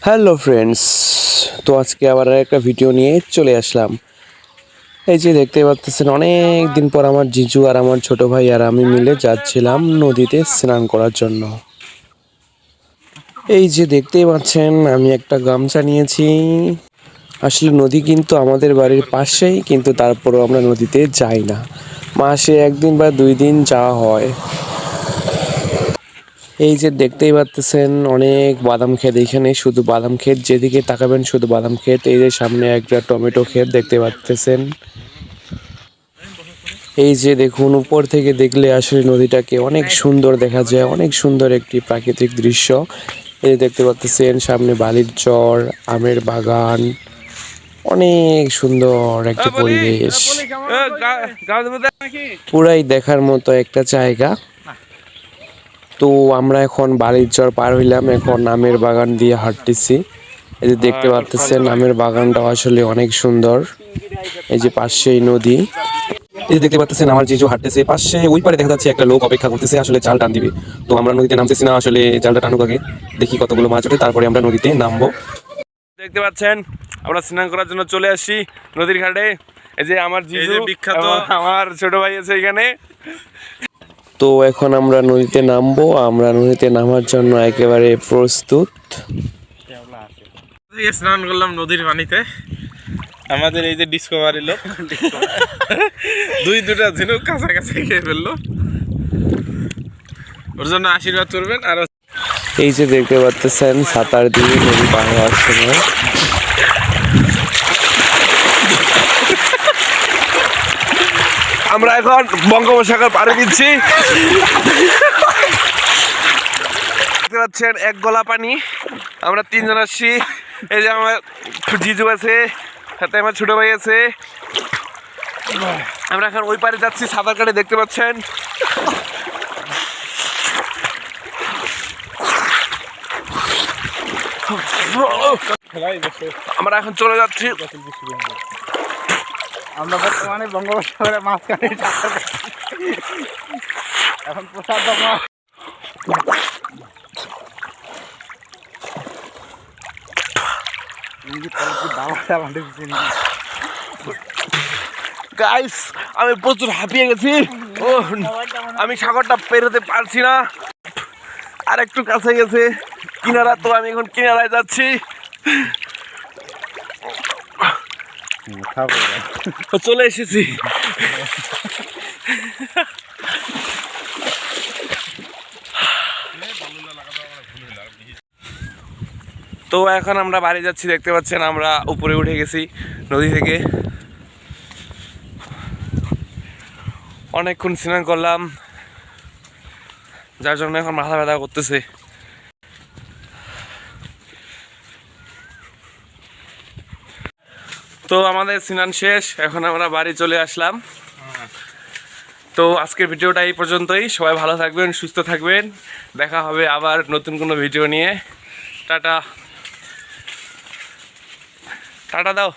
Hello friends, তো আজকে আবার একটা ভিডিও নিয়ে চলে আসলাম। এই যে দেখতে পাচ্ছেন, অনেক দিন পর আমার জিজু আর আমার ছোট ভাই আর আমি মিলে যাচ্ছিলাম নদীতে স্নান করার জন্য। এই যে দেখতেই পাচ্ছেন, আমি একটা গামছা নিয়েছি। আসলে নদী কিন্তু আমাদের বাড়ির পাশেই, কিন্তু তারপরেও আমরা নদীতে যাই না। মাসে একদিন বা 2 দিন যাওয়া হয়। এই যে দেখতেই পাচ্ছেন, অনেক বাদাম ক্ষেত, এখানে শুধু বাদাম ক্ষেত, যেদিকে তাকাবেন শুধু বাদাম ক্ষেত। এই যে সামনে একটা টমেটো ক্ষেত দেখতে পাচ্ছেন। এই যে দেখুন, উপর থেকে দেখলে আসলে নদীটাকে অনেক সুন্দর দেখা যায়, অনেক সুন্দর একটি প্রাকৃতিক দৃশ্য। এই যে দেখতে পাচ্ছেন সামনে বালির চর, আমের বাগান, অনেক সুন্দর একটা পরিবেশ, পুরাই দেখার মতো একটা জায়গা। তো আমরা এখন বালির চর পার হইলাম, এখন আমের বাগান দিয়ে হাঁটতেছি। এই যে দেখতে পাচ্ছেন আমের বাগানটা আসলে অনেক সুন্দর। এই যে পাশেই নদী। এই যে দেখতে পাচ্ছেন আমার জিজু হাঁটতেছে, পাশে ওই পারে দেখা যাচ্ছে একটা লোক অপেক্ষা করতেছে, আসলে জাল টান দিবে। তো আমরা নদীতে নামতেছি না, আসলে জালটা টানুক আগে, দেখি কতগুলো মাছ ওঠে, তারপরে আমরা নদীতে নামবো। দেখতে পাচ্ছেন আমরা স্নান করার জন্য চলে আসি নদীর ঘাটে। এই যে আমার জিজু বিখ্যাত, আমার ছোট ভাই আছে এখানে। তো এখন আমরা নদীতে নামবো, আমরা নদীতে নামার জন্য একেবারে প্রস্তুত। স্নান করলাম নদীর পানিতে। আমাদের এই যে ডিসকভারি লোক দুটা ঝিনুক কাছাকাছি খেয়ে ফেললো, ওর জন্য আশীর্বাদ করবেন। আর এই যে দেখতে পাচ্ছেন সাঁতার দিয়ে নদী পার হওয়ার সময় আমরা এখন বঙ্গোপসাগর পাড়ি দিচ্ছি। দেখতে পাচ্ছেন এক গলা পানি, আমরা 3 জন আসছি। এই যে আমার জিজু আছে, সাথে আমার ছোট ভাই আছে। আমরা এখন ওই পারে যাচ্ছি সাঁতার কাটে, দেখতে পাচ্ছেন। আমরা এখন চলে যাচ্ছি। আমরা বর্তমানে বঙ্গোপসাগরের মাঝখানে এখন প্রসাদ গাইস, আমি প্রচুর হাঁপিয়ে গেছি। ও, আমি সাগরটা পেরোতে পারছি না, আর একটু কাছে গেছে কিনারা। তো আমি এখন কিনারায় যাচ্ছি। চলে এসেছি। তো এখন আমরা বাড়ি যাচ্ছি, দেখতে পাচ্ছেন আমরা উপরে উঠে গেছি নদী থেকে। অনেকক্ষণ স্নান করলাম, যার জন্য এখন মাথা ব্যথা করতেছে। তো আমাদের স্নান শেষ, এখন আমরা বাড়ি চলে আসলাম। তো আজকের ভিডিওটা এই পর্যন্তই। সবাই ভালো থাকবেন, সুস্থ থাকবেন। দেখা হবে আবার নতুন কোনো ভিডিও নিয়ে। টাটা টাটা দাও।